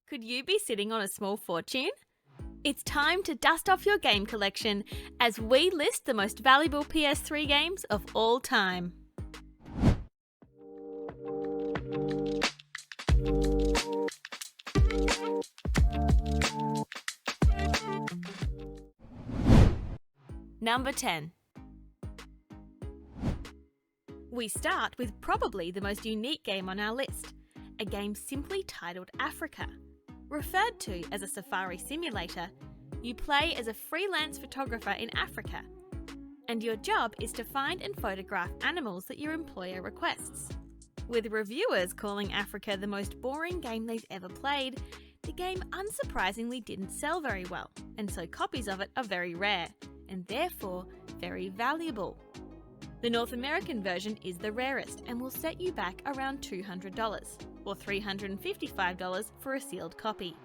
Could you be sitting on a small fortune? It's time to dust off your game collection as we list the most valuable PS3 games of all time. Number 10. We start with probably the most unique game on our list, a game simply titled Africa. Referred to as a safari simulator, you play as a freelance photographer in Africa, and your job is to find and photograph animals that your employer requests. With reviewers calling Africa the most boring game they've ever played, the game unsurprisingly didn't sell very well, and so copies of it are very rare, and therefore very valuable. The North American version is the rarest and will set you back around $200 or $355 for a sealed copy.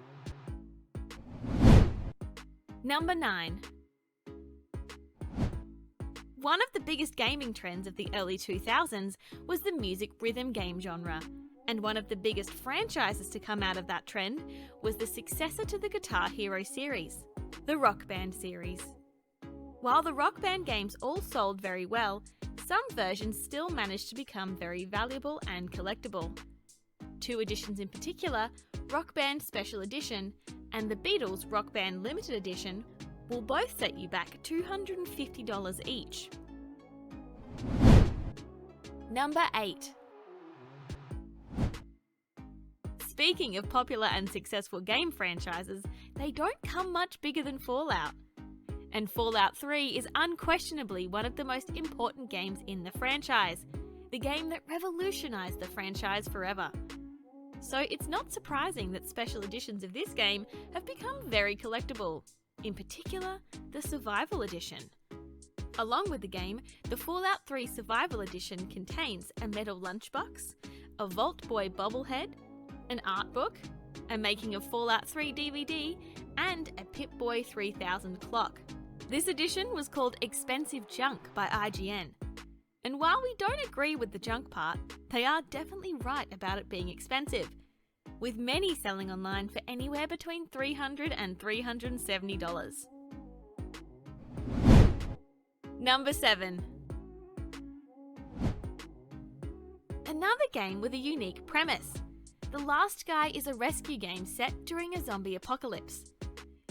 Number 9. One of the biggest gaming trends of the early 2000s was the music rhythm game genre, and one of the biggest franchises to come out of that trend was the successor to the Guitar Hero series, the Rock Band series. While the Rock Band games all sold very well, some versions still managed to become very valuable and collectible. Two editions in particular, Rock Band Special Edition and the Beatles Rock Band Limited Edition, will both set you back $250 each. Number 8. Speaking of popular and successful game franchises, they don't come much bigger than Fallout. And Fallout 3 is unquestionably one of the most important games in the franchise, the game that revolutionized the franchise forever. So it's not surprising that special editions of this game have become very collectible, in particular the Survival Edition. Along with the game, the Fallout 3 Survival Edition contains a metal lunchbox, a Vault Boy bobblehead, an art book, a Making of Fallout 3 DVD, and a Pip-Boy 3000 clock. This edition was called Expensive Junk by IGN. And while we don't agree with the junk part, they are definitely right about it being expensive, with many selling online for anywhere between $300 and $370. Number 7. Another game with a unique premise. The Last Guy is a rescue game set during a zombie apocalypse.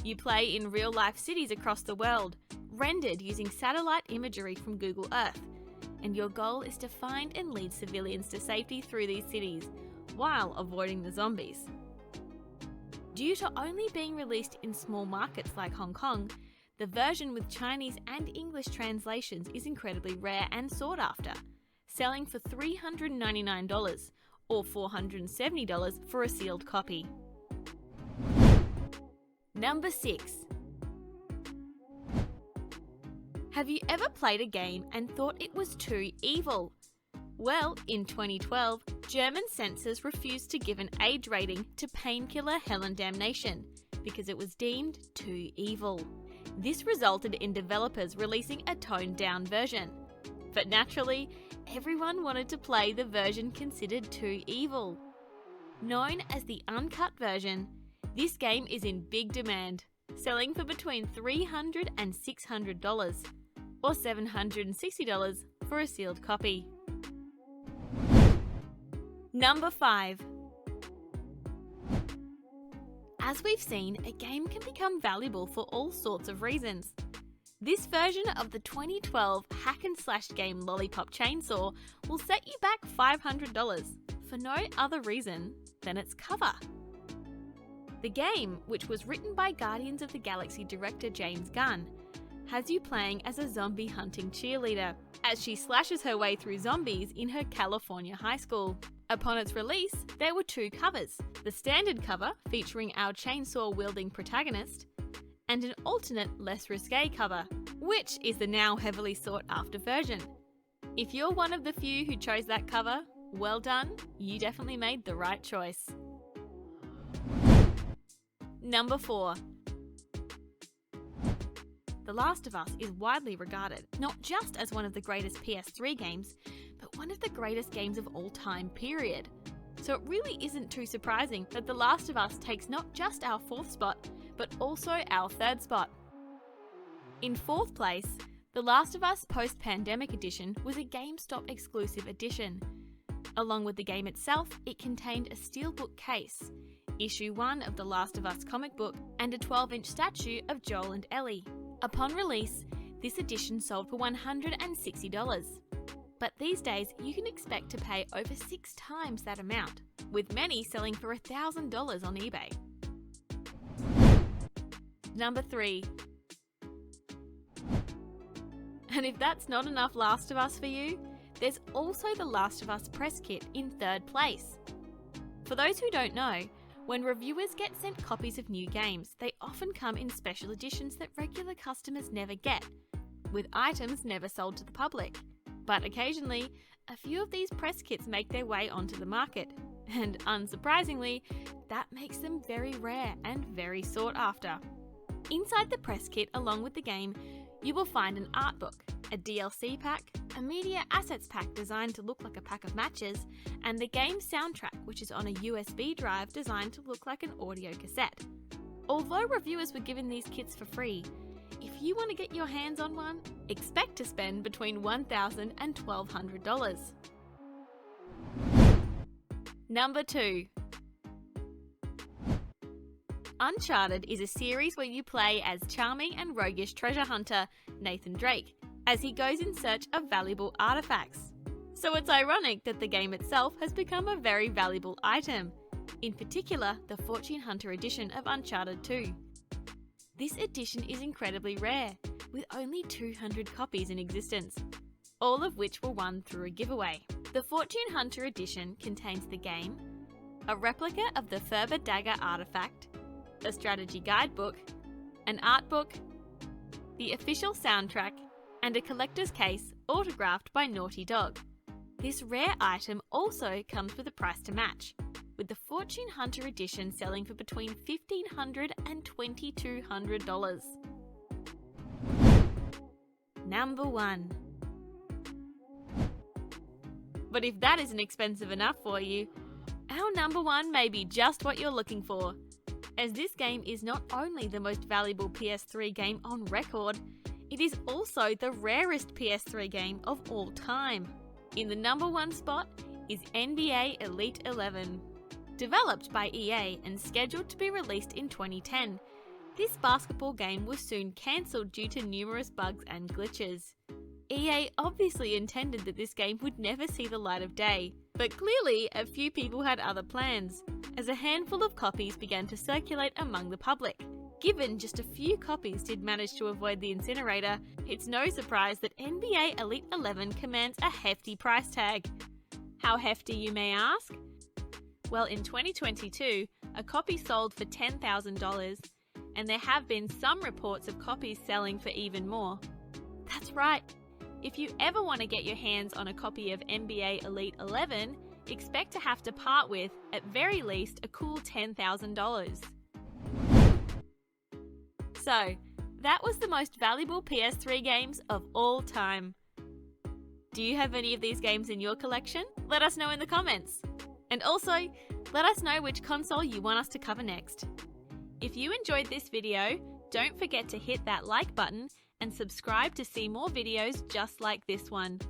You play in real-life cities across the world, rendered using satellite imagery from Google Earth, and your goal is to find and lead civilians to safety through these cities, while avoiding the zombies. Due to only being released in small markets like Hong Kong, the version with Chinese and English translations is incredibly rare and sought after, selling for $399 or $470 for a sealed copy. Number 6. Have you ever played a game and thought it was too evil? Well, in 2012, German censors refused to give an age rating to Painkiller Hell and Damnation because it was deemed too evil. This resulted in developers releasing a toned-down version. But naturally, everyone wanted to play the version considered too evil. Known as the uncut version, this game is in big demand, selling for between $300 and $600, or $760 for a sealed copy. Number 5. As we've seen, a game can become valuable for all sorts of reasons. This version of the 2012 hack and slash game Lollipop Chainsaw will set you back $500 for no other reason than its cover. The game, which was written by Guardians of the Galaxy director James Gunn, has you playing as a zombie hunting cheerleader as she slashes her way through zombies in her California high school. Upon its release, there were two covers, the standard cover featuring our chainsaw-wielding protagonist, and an alternate, less risque cover, which is the now heavily sought-after version. If you're one of the few who chose that cover, well done, you definitely made the right choice. Number 4. The Last of Us is widely regarded not just as one of the greatest PS3 games, but one of the greatest games of all time, period. so it really isn't too surprising that The Last of Us takes not just our 4th spot, but also our 3rd spot. In 4th place, The Last of Us Post-Pandemic Edition was a GameStop exclusive edition. Along with the game itself, it contained a steelbook case, issue 1 of The Last of Us comic book, and a 12-inch statue of Joel and Ellie. Upon release, this edition sold for $160. But these days, you can expect to pay over 6 times that amount, with many selling for $1,000 on eBay. Number 3. And if that's not enough Last of Us for you, there's also the Last of Us press kit in 3rd place. For those who don't know, when reviewers get sent copies of new games, they often come in special editions that regular customers never get, with items never sold to the public. But occasionally, a few of these press kits make their way onto the market, and unsurprisingly, that makes them very rare and very sought after. Inside the press kit, along with the game, you will find an art book, a DLC pack, a media assets pack designed to look like a pack of matches, and the game soundtrack, which is on a USB drive designed to look like an audio cassette. Although reviewers were given these kits for free, if you want to get your hands on one, expect to spend between $1,000 and $1,200. Number 2. Uncharted is a series where you play as charming and roguish treasure hunter Nathan Drake, as he goes in search of valuable artifacts. So it's ironic that the game itself has become a very valuable item, in particular the Fortune Hunter edition of Uncharted 2. This edition is incredibly rare, with only 200 copies in existence, all of which were won through a giveaway. The Fortune Hunter edition contains the game, a replica of the Thurber Dagger artifact, a strategy guidebook, an art book, the official soundtrack, and a collector's case autographed by Naughty Dog. This rare item also comes with a price to match, with the Fortune Hunter edition selling for between $1,500 and $2,200. Number 1. But if that isn't expensive enough for you, our number 1 may be just what you're looking for, as this game is not only the most valuable PS3 game on record, it is also the rarest PS3 game of all time. In the number 1 spot is NBA Elite 11. Developed by EA and scheduled to be released in 2010, this basketball game was soon cancelled due to numerous bugs and glitches. EA obviously intended that this game would never see the light of day, but clearly a few people had other plans, as a handful of copies began to circulate among the public. Given just a few copies did manage to avoid the incinerator, it's no surprise that NBA Elite 11 commands a hefty price tag. How hefty, you may ask? Well, in 2022, a copy sold for $10,000, and there have been some reports of copies selling for even more. That's right. If you ever want to get your hands on a copy of NBA Elite 11, expect to have to part with, at very least, a cool $10,000. So, that was the most valuable PS3 games of all time. Do you have any of these games in your collection? Let us know in the comments. And also, let us know which console you want us to cover next. If you enjoyed this video, don't forget to hit that like button and subscribe to see more videos just like this one.